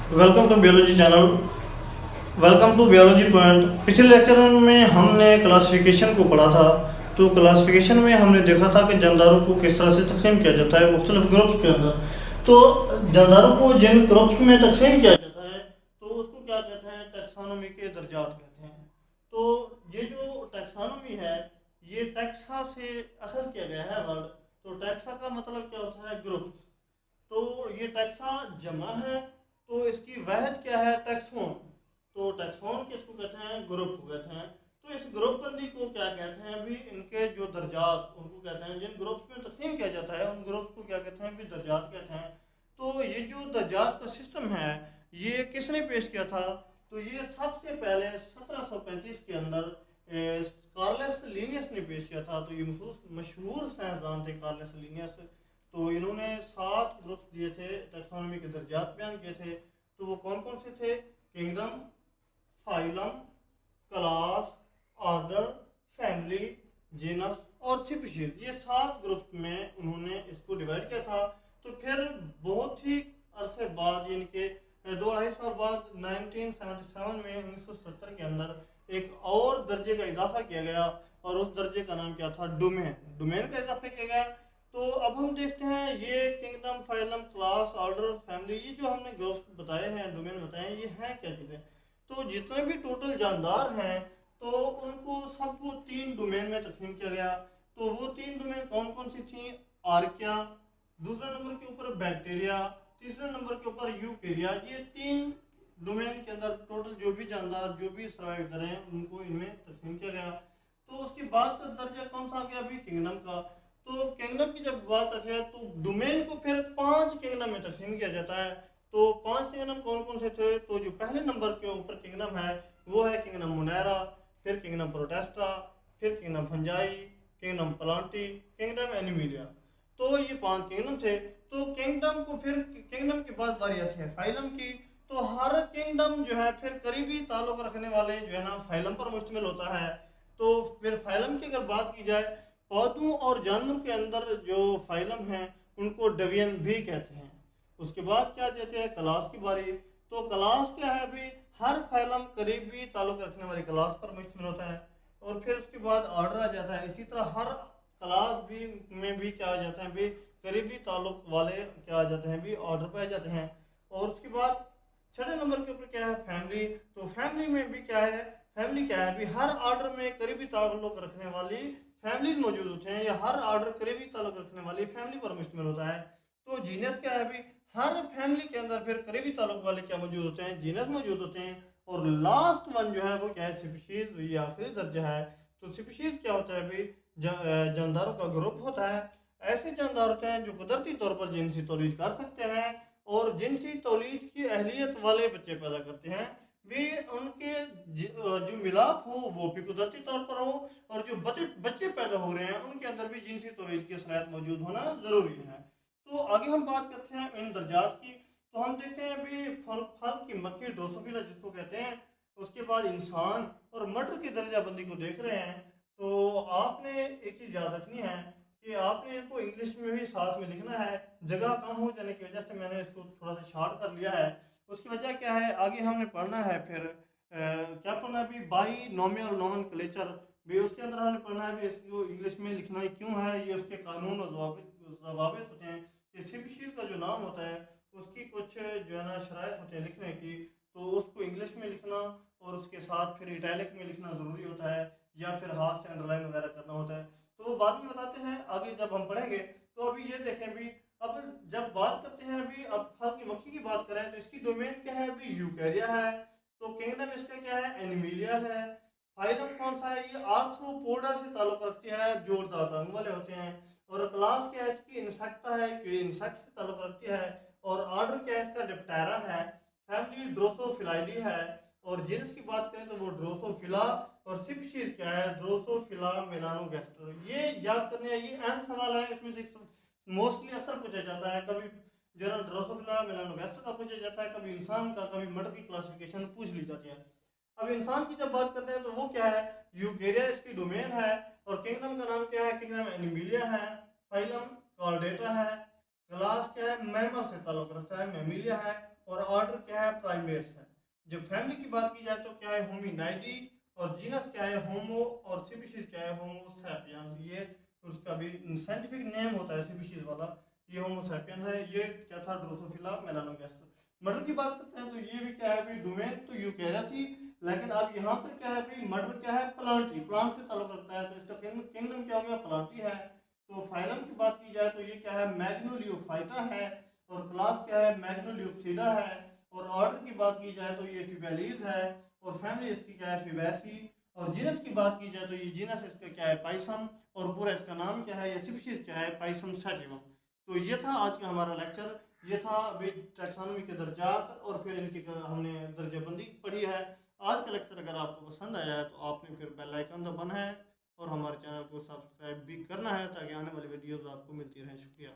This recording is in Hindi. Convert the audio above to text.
Welcome to biology channel. Welcome to biology point. पिछले लेक्चर में हमने क्लासिफिकेशन को पढ़ा था। तो क्लासिफिकेशन में हमने देखा था कि जानदारों को किस तरह से तकसीम किया जाता है मुख्तलिफ ग्रुप्स के अंदर। तो जानदारों को जिन ग्रुप्स में तकसीम किया जाता है तो उसको क्या कहते हैं, टैक्सोनॉमी के दर्जात कहते हैं। तो ये जो टैक्सोनॉमी है ये टैक्सा से अखज़ किया गया है वर्ड। तो टैक्सा का मतलब क्या होता है, ग्रुप्स। तो ये टैक्सा जमा है, तो इसकी वहद क्या है, टैक्सोन। तो टैक्सोन किसको कहते हैं, ग्रुप को कहते हैं। तो इस ग्रुप बंदी को क्या कहते हैं, अभी इनके जो दर्जात उनको कहते हैं। जिन ग्रुप्स में तकसीम किया जाता है उन ग्रुप्स को क्या कहते हैं, भी दर्जात कहते हैं। तो ये जो दर्जात का सिस्टम है ये किसने पेश किया था, तो ये सबसे पहले 1735 के अंदर कार्लस लीनियस ने पेश किया था। तो ये मशहूर साइंसदान थे कार्लस लीनियस। तो इन्होंने 7 ग्रुप्स दिए थे, टैक्सोनॉमी के दर्जात बयान किए थे। तो वो कौन कौन से थे, kingdom, phylum, class, order, family, genus और स्पीशीज। ये 7 ग्रुप्स में उन्होंने इसको डिवाइड किया था। तो फिर बहुत ही अरसे बाद, यानी कि 2-2.5 साल बाद 1977 में 1970 के अंदर एक और दर्जे का इजाफा किया गया और उस दर्जे का नाम क्या था, डोमेन। डोमेन का इजाफा किया गया। तो अब हम देखते हैं ये kingdom, phylum, class, order, family, ये जो हमने ग्रुप्स बताए हैं, डोमेन बताए हैं, ये हैं क्या चीज़ें। तो जितने भी टोटल जानदार हैं तो उनको सबको 3 डोमेन में तकसीम किया गया। तो वो 3 डोमेन कौन कौन सी थी, आर्किया, दूसरे नंबर के ऊपर बैक्टीरिया, तीसरे नंबर के ऊपर यूकेरिया। ये 3 डोमेन के अंदर टोटल जो भी जानदार जो भी सर्वाइव करें उनको इनमें तकसीम किया गया। तो उसके बाद का दर्जा कौन सा आ गया, अभी किंगडम का। तो किंगडम की जब बात आती है तो डोमेन को फिर 5 किंगडम में तकसीम किया जाता है। तो 5 किंगडम कौन कौन से थे, तो जो पहले नंबर के ऊपर किंगडम है वो है किंगडम मोनेरा, फिर किंगडम प्रोटेस्टा, फिर kingdom fungi, kingdom Plantae, kingdom Animalia. तो ये 5 किंगडम थे। तो किंगडम को फिर किंगडम के बाद बारी आती है फाइलम की। तो हर किंगडम जो है फिर करीबी ताल्लुक रखने वाले जो है ना फाइलम पर मुश्तमिल होता है। तो फिर फाइलम की अगर बात की जाए, पौधों और जानवरों के अंदर जो फाइलम हैं उनको डिवीजन भी कहते हैं। उसके बाद क्या कहते हैं, क्लास की बारी। तो क्लास क्या है, अभी हर फाइलम करीबी ताल्लुक रखने वाली क्लास पर मुश्तमिल होता है। और फिर उसके बाद ऑर्डर आ जाता है। इसी तरह हर क्लास भी में भी क्या आ जाते हैं, भी करीबी ताल्लुक वाले क्या आ जाते हैं, भी ऑर्डर पे आ जाते हैं। और उसके बाद छठे नंबर के ऊपर क्या है, फैमिली। तो फैमिली में भी क्या है, फैमिली क्या है, भी हर ऑर्डर में करीबी ताल्लुक रखने वाली फैमिली मौजूद होते हैं, या हर ऑर्डर करीबी ताल्लुक रखने वाली फैमिली पर मुश्तमिल होता है। तो जीनस क्या है, भी हर फैमिली के अंदर फिर करीबी ताल्लुक वाले क्या मौजूद होते हैं, जीनस मौजूद होते हैं। और लास्ट वन जो है वो क्या है, स्पीशीज, ये आखिरी दर्जा है। तो स्पीशीज क्या होता है, भी जानदारों का ग्रुप होता है। ऐसे जानदार होते हैं जो कुदरती तौर पर जिनसी तौलीद कर सकते हैं और जिनसी तौलीद की अहलियत वाले बच्चे पैदा करते हैं। वे उनके जो मिलाप हो वो भी कुदरती तौर पर हो, और जो बच्चे पैदा हो रहे हैं उनके अंदर भी जिनसी तौलीद की सलाहियत मौजूद होना ज़रूरी है। तो आगे हम बात करते हैं इन दर्जात की। तो हम देखते हैं अभी फल फल की मक्खी, ड्रोसोफिला जिसको कहते हैं, उसके बाद इंसान और मटर की दर्जाबंदी को देख रहे हैं। तो आपने एक चीज़ याद रखनी है कि आपने इनको इंग्लिश में भी साथ में लिखना है। जगह कम हो जाने की वजह से मैंने इसको थोड़ा सा शार्ट कर लिया है। उसकी वजह क्या है, आगे हमने पढ़ना है फिर क्या पढ़ना है, अभी बाई नॉमिनल नॉमन क्लेचर भी उसके अंदर हमने पढ़ना है। भी इसको इंग्लिश में लिखना है क्यों है, ये उसके कानून और जवाबित होते हैं कि स्पीशीज का जो नाम होता है उसकी कुछ जो है ना शराइत होते हैं लिखने की। तो उसको इंग्लिश में लिखना और उसके साथ फिर इटैलिक में लिखना ज़रूरी होता है, या फिर हाथ से अंडरलाइन वगैरह करना होता है। तो वो बाद में बताते हैं आगे जब हम पढ़ेंगे। तो अभी ये देखें, भी अब जब बात करते हैं, अभी अब फल की मक्खी की बात करें तो इसकी डोमेन क्या है, अभी यूकैरिया है। तो किंगडम इसका क्या है, एनिमिलिया है। फाइलम कौन सा है, ये आर्थ्रोपोडा से ताल्लुक रखती है, जोरदार रंग वाले होते हैं। और क्लास क्या है इसकी, इंसेक्टा है, कि इंसेक्ट से ताल्लुक रखती है। और ऑर्डर क्या है इसका, डिप्टेरा है। फैमिली ड्रोसोफिलाइडी है। और जीनस की बात करें तो वो ड्रोसोफिला। और स्पीशीज क्या है, ड्रोसोफिला मेलानोगैस्टर। ये याद करने हैं, ये अहम सवाल है, इसमें से मोस्टली अक्सर पूछा जाता है। कभी जो है ड्रोसोफिला मेलानोगैस्टर का पूछा जाता है, कभी इंसान का, कभी मर्द की क्लासिफिकेशन पूछ ली जाती है। अब इंसान की जब बात करते हैं तो वो क्या है, यूकेरिया इसकी डोमेन है। और किंगडम का नाम क्या है, किंगडम एनिमिलिया है। फाइलम कॉर्डेटा है। क्लास क्या है, मैमल से ताल्लुक रखता है, मैमिलिया है। और ऑर्डर क्या है, प्राइमेट्स है। जब फैमिली की बात की जाए तो क्या है, होमिनाइडी, और जीनस क्या है, होमो, और स्पीशीज क्या है, होमो सैपियंस। ये उसका भी साइंटिफिक नेम होता है स्पीशीज वाला, ये होमो सैपियंस है। ये क्या था, ड्रोसोफिला मेलानोगास्टर। मर्डर की बात करते हैं तो ये भी क्या है भाई, डोमेन तो यूकेरिया थी, लेकिन अब यहाँ पर क्या है भाई, मर्डर क्या है, प्लांटी, प्लांट से ताल्लुक रखता है, तो इसका किंगडम क्या हो गया, प्लांटी है। तो फाइलम की बात की जाए तो ये क्या है, मैग्नोलियोफाइटा है, और क्लास क्या है, मैग्नोलियोप्सिडा है। और ऑर्डर की बात की जाए तो ये फिबेलीज है, और फैमिली इसकी क्या है, फिबैसी। और जीनस की बात की जाए तो ये जीनस इसका क्या है, पाइसम, और पूरा इसका नाम क्या है, या स्पीशीज क्या है, पाइसम सैटिवम। तो ये था आज का हमारा लेक्चर। ये था अभी टैक्सोनॉमी के दर्जात, और फिर इनकी हमने दर्जाबंदी पढ़ी है। आज का लेक्चर अगर आपको पसंद आया है तो आपने फिर बेल आइकन दबाना है, और हमारे चैनल को सब्सक्राइब भी करना है, ताकि आने वाली वीडियोस आपको मिलती रहें। शुक्रिया।